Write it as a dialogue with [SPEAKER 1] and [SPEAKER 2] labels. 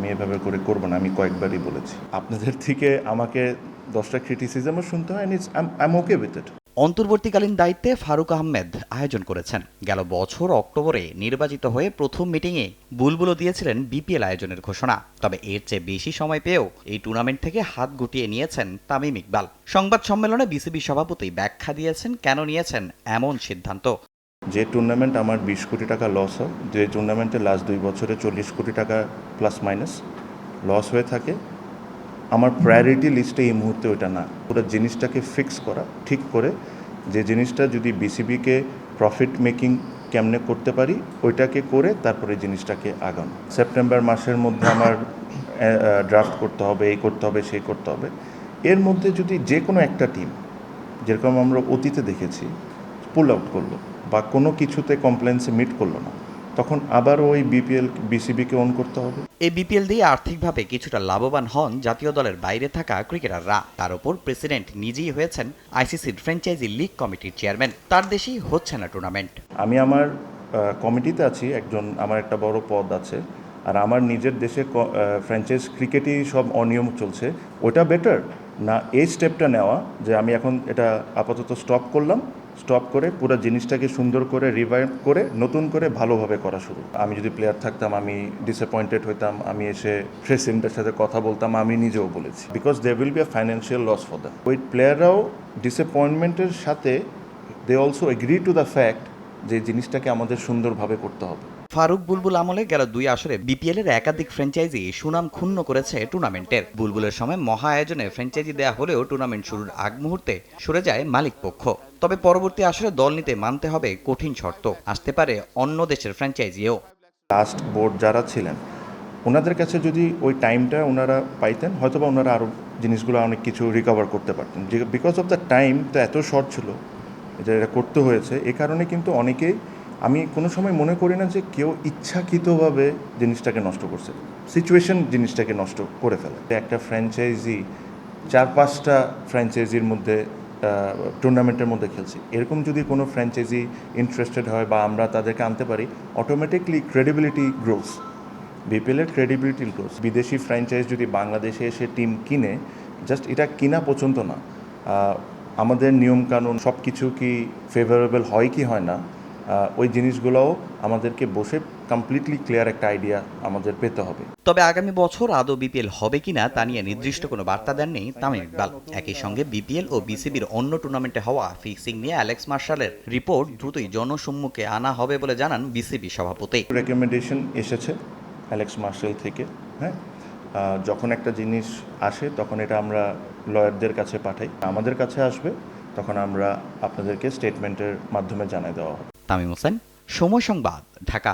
[SPEAKER 1] আমি এভাবে করে করব না, আমি কয়েকবারই বলেছি। আপনাদের থেকে আমাকে 10টা ক্রিটিসিজমও শুনতে হয়, I am okay with it.
[SPEAKER 2] অন্তর্বর্তীকালীন দায়িত্বে ফারুক আহমেদ আয়োজন করেছেন। গেল বছর অক্টোবরে নির্বাচিত হয়ে প্রথম মিটিংয়ে বুলবুলও দিয়েছিলেন বিপিএল আয়োজনের ঘোষণা। তবে এর চেয়ে বেশি সময় পেয়েও এই টুর্নামেন্ট থেকে হাত গুটিয়ে নিয়েছেন তামিম ইকবাল। সংবাদ সম্মেলনে বিসিবি সভাপতি ব্যাখ্যা দিয়েছেন কেন নিয়েছেন এমন সিদ্ধান্ত।
[SPEAKER 1] যে টুর্নামেন্ট আমার 20 কোটি টাকা লস হয়, যে টুর্নামেন্টে লাস্ট 2 বছরে 40 কোটি টাকা প্লাস মাইনাস লস হয়ে থাকে, আমার প্রায়োরিটি লিস্টে এই মুহূর্তে ওইটা না। পুরো জিনিসটাকে ফিক্স করা, ঠিক করে যে জিনিসটা যদি বিসিবিকে প্রফিট মেকিং কেমনে করতে পারি ওইটাকে করে তারপরে জিনিসটাকে আগানো। সেপ্টেম্বর মাসের মধ্যে আমার ড্রাফট করতে হবে, এই করতে হবে, সেই করতে হবে। এর মধ্যে যদি যে কোনো একটা টিম, যেরকম আমরা অতীতে দেখেছি, পুল আউট করলো বা কোনো কিছুতে কমপ্লেন্সে মিট করলো না, তখন আবার ওই বিসিবিকে অন করতে হবে।
[SPEAKER 2] এই বিপিএল দিয়ে আর্থিকভাবে কিছুটা লাভবান হন জাতীয় দলের বাইরে থাকা ক্রিকেটাররা। তার উপর প্রেসিডেন্ট নিজেই হয়েছেন আইসিসির ফ্র্যাঞ্চাইজি লিগ কমিটির চেয়ারম্যান। তার দেশেই হচ্ছে না টুর্নামেন্ট।
[SPEAKER 1] আমি আমার কমিটিতে আছি, আমার একটা বড় পদ আছে, আর আমার নিজের দেশে ফ্র্যাঞ্চাইজ ক্রিকেটই সব অনিয়ম চলছে। ওটা বেটার না এই স্টেপটা নেওয়া যে আমি এখন এটা আপাতত স্টপ করে পুরো জিনিসটাকে সুন্দর করে রিভাইভ করে নতুন করে ভালোভাবে করা শুরু। আমি যদি প্লেয়ার থাকতাম আমি ডিসঅ্যাপয়েন্টেড হইতাম, আমি এসে প্রেসিডেন্টের সাথে কথা বলতাম, আমি নিজেও বলেছি, because they will be a financial loss for them. ওই প্লেয়াররাও ডিসঅ্যাপয়েন্টমেন্টের সাথে they also agree to the fact যে জিনিসটাকে আমাদের সুন্দরভাবে করতে হবে।
[SPEAKER 2] ফারুক বুলবুল আমলে গেল 2 আসরে বিপিএল এর একাধিক ফ্র্যাঞ্চাইজি সুনাম ক্ষুণ্ণ করেছে টুর্নামেন্টের। বুলবুলের সময় মহা আয়োজনে ফ্র্যাঞ্চাইজি দেয়া হলেও টুর্নামেন্ট শুরুর আগ মুহূর্তে সরে যায় মালিক পক্ষ। তবে পরবর্তী আসরে দল নিতে মানতে হবে কঠিন শর্ত। আসতে পারে অন্য দেশের ফ্র্যাঞ্চাইজিও।
[SPEAKER 1] লাস্ট বোর্ড যারা ছিলেন ওনাদের কাছে যদি ওই টাইমটা ওনারা পাইতেন, হয়তোবা ওনারা আরও জিনিসগুলো অনেক কিছু রিকভার করতে পারতেন। যে বিকজ অফ দ্য টাইম তো এত শর্ট ছিল যে এটা করতে হয়েছে, এ কারণে কিন্তু অনেকেই, আমি কোনো সময় মনে করি না যে কেউ ইচ্ছাকৃতভাবে জিনিসটাকে নষ্ট করছে, সিচুয়েশন জিনিসটাকে নষ্ট করে ফেলে। একটা ফ্র্যাঞ্চাইজি 4-5টা ফ্র্যাঞ্চাইজির মধ্যে টুর্নামেন্টের মধ্যে খেলছি, এরকম যদি কোনো ফ্র্যাঞ্চাইজি ইন্টারেস্টেড হয় বা আমরা তাদেরকে আনতে পারি, অটোমেটিকলি ক্রেডিবিলিটি গ্রোস, বিপিএলের ক্রেডিবিলিটি গ্রোস। বিদেশি ফ্র্যাঞ্চাইজ যদি বাংলাদেশে এসে টিম কিনে, জাস্ট এটা কিনা পর্যন্ত না, আমাদের নিয়মকানুন সব কিছু কি ফেভারেবল হয় কি হয় না, ওই জিনিসগুলোও আমাদেরকে বসে কমপ্লিটলি ক্লিয়ার একটা আইডিয়া আমাদের পেতে হবে।
[SPEAKER 2] তবে আগামী বছর আদৌ বিপিএল হবে কিনা তা নিয়ে নির্দিষ্ট কোনো বার্তা দেননি তামিম ইকবাল। একই সঙ্গে বিপিএল ও বিসিবির অন্য টুর্নামেন্টে হওয়া ফিক্সিং নিয়ে অ্যালেক্স মার্শালের রিপোর্ট দ্রুতই জনসম্মুখে আনা হবে বলে জানান বিসিবি সভাপতি।
[SPEAKER 1] রেকমেন্ডেশন এসেছে অ্যালেক্স মার্শাল থেকে, হ্যাঁ, যখন একটা জিনিস আসে তখন এটা আমরা লয়ারদের কাছে পাঠাই, আমাদের কাছে আসবে তখন আমরা আপনাদেরকে স্টেটমেন্টের মাধ্যমে জানাই দেওয়া হবে।
[SPEAKER 2] তামিম হোসেন, সময় সংবাদ, ঢাকা।